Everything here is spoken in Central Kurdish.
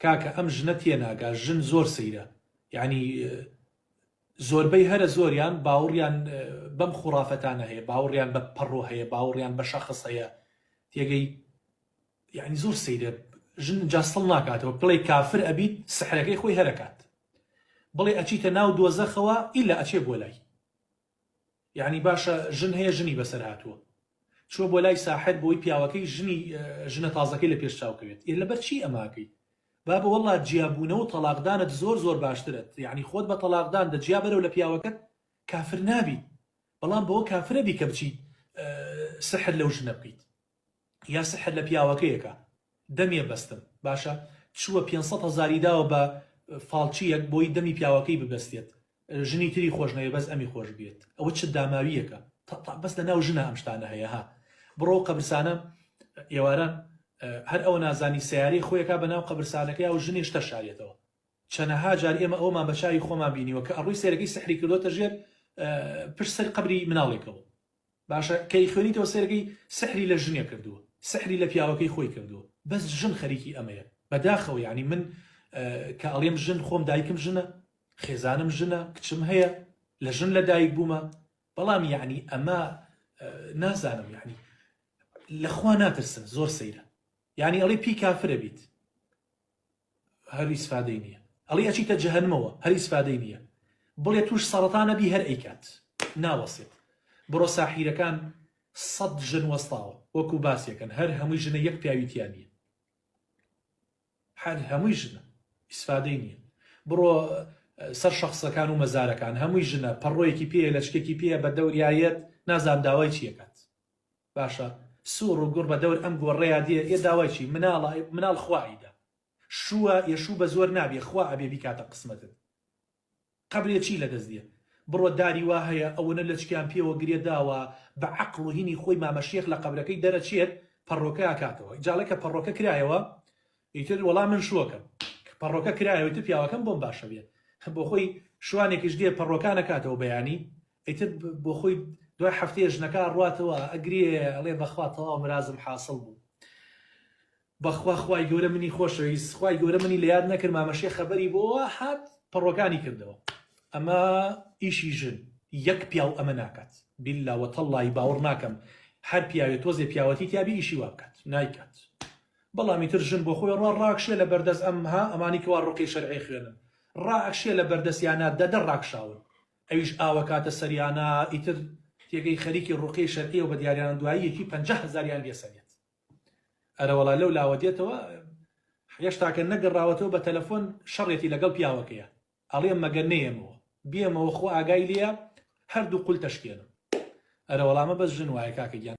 کاکە ئەم ژنە تێناگا ژن زۆر سەیرە یعنی زۆربەی هەرە زۆریان باوەڕیان بەم خوڕافەتانە هەیە باوەڕیان بە پەڕۆ هەیە باوەڕیان بە شەخص هەیە تێگەی یعنی زۆر سەیرە ژن جاستڵ ناکاتەوە بڵێ کافر ئەبیت سحرەکەی خۆی هەرەکات بڵێ ئەچیتە ناو دۆزەخەوە ئیلا ئەچێ بۆ لای یعنی باشە ژن هەیە ژنی بەسەر هاتووە چوە بۆ لای ساحر بۆی پیاوەکەی ژنە تازەکەی لە پێش چاوکەوێت لەبەر چی ئەماکەی با بە وەڵا جیابوونەوە و تەلاقدانت زۆر باشترت یعنی خۆت بە تەلاقدان دەجیا بەرەو لە پیاوەکەت کافر نابی بەڵام بەوە کافرە بی کە بچیت سحر لەو ژنە بکەیت یا سحر لە پیاوەکەیەکە دەمیە بەستم باشە چووە 500,000 داوە بە فاڵچیەک بۆی دەمی پیاوەکەی ببەستێت ژنی تری خۆش نەوێ بەس ئەمی خۆش بێت ئەوە چ داماویەکە بەس لە ناو ژنە ئەم شتانە هەیە ها بڕۆ قەبرستانە ئێواران هەر ئەوە نازانی سیارەی خۆیەکە بە ناو قەبرستانەکەی و ژنی شتە شارێتەوە چەنەها جار ئێمە ئەومان بە چاوی خۆمان بینیوە کە ئەڕووی سێرەکەی سحری کردۆتە ژێر پشت سەر قەبری مناڵێکەوە باشە کەی خوێنیتەوە سێرەکەی سحری لە ژنێ کردووە سحری لە پیاوەکەی خۆی کردووە بەس ژن خەریکی ئەمەیە بەداخەوە یعنی من کە ئەڵێم ژن خۆم دایکم ژنە خێزانم ژنە کچم هەیە لە ژن لە دایک بوومە بەڵام یعنی ئەمە نازانم یعنی لەخوا ناترسن زۆر سەیرە یعنی ئەڵێ پی کافرە بیت هەر ئیسفادەی نییە ئەڵێ ئەچیتە جەهەنمەوە هەر ئیسفادەی نییە بڵێ توش سەرەتانە بی هەر ئەیکات ناوەسێت بڕۆ ساحیرەکان 100 ژن وەستاوە وەکو باسیەکەن هەر هەمووی ژنە یەک پیاویتیان نییە هەر هەمووی ژنە ئیسفادەی نییە بڕۆ سەر شخصەکان و مەزارەکان هەمووی ژنە پەڕۆیەکی پێیە لە شتێکی پێیە بە دەوریایەت نازان داوای چیەکات باشە سوور و گوڕ بە دەور ئەم گۆڕەیە دێ ئێ داوای چی مناڵ خواییدا شووە یەشوو بە زۆر نابێ خوا ئەبێ بیکاتە قسمەتت قەبرێ چی لەدەست دێ بڕۆ داری وا هەیە ئەوەنە لە چکیان پێوە گرێ داوە بە عەقڵ و هینی خۆی مامەشیخ لە قەبرەکەی دەرەچێت پەڕۆکە ئاکاتەوە جاڵێ کە پەڕۆکە کرایەوە ئیتر وەڵام من شووەکەم پەڕۆکە کرایەوە تر پیاوەکەم بۆم باشە بێت بۆ خۆی شوانێکیش دێ پەڕۆکان نەکاتەوە بەیانی ئیتر بۆ خۆی دوای هەفتەیە ژنەکە ڕواتەوە ئەگرێ ئەڵێ بەخوا تەواو مرازم حاصل بوو بەخوا خوای گەورە منی خۆشەویست خوای گەورە منی لە یاد نەکرد مامەشێ خەبەری بۆ هات پەڕۆکانی کردەوە ئەمە ئیشی ژن یەک پیاو ئەمە ناکات بیللا وەتەڵڵای باوەڕ ناکەم هەر پیاوێ تۆزێ پیاوەتی تیابی ئیشی وا بکات نایکات بەڵامی تر ژن بۆ خۆی ڕاکشێ لە بەردەست ئەم ها ئەمانی کەوا ڕوقی شەرعی خوێنن ڕاکشێ لە بەردەستیانە دەدە ڕاکشاون ئەویش ئاوە کاتە سەریانە ئیتر تێگەی خەریکی ڕوقی شەرعی و بە دیاریان دواییەکی 50,000 لێسەنێت ئەرەوەڵا لەو لاوە دێتەوە هێشتاکە نەگەڕاوەتەوە بە تەلەفۆن شەڕێتی لەگەڵ پیاوەکەیە ئەڵێم مەگەر نەیەمەوە بێمەوە خۆ ئاگای لێە هەردوو قول تەشکێنم ئەرەوەڵامە بەس ژن وایە کاکە گیان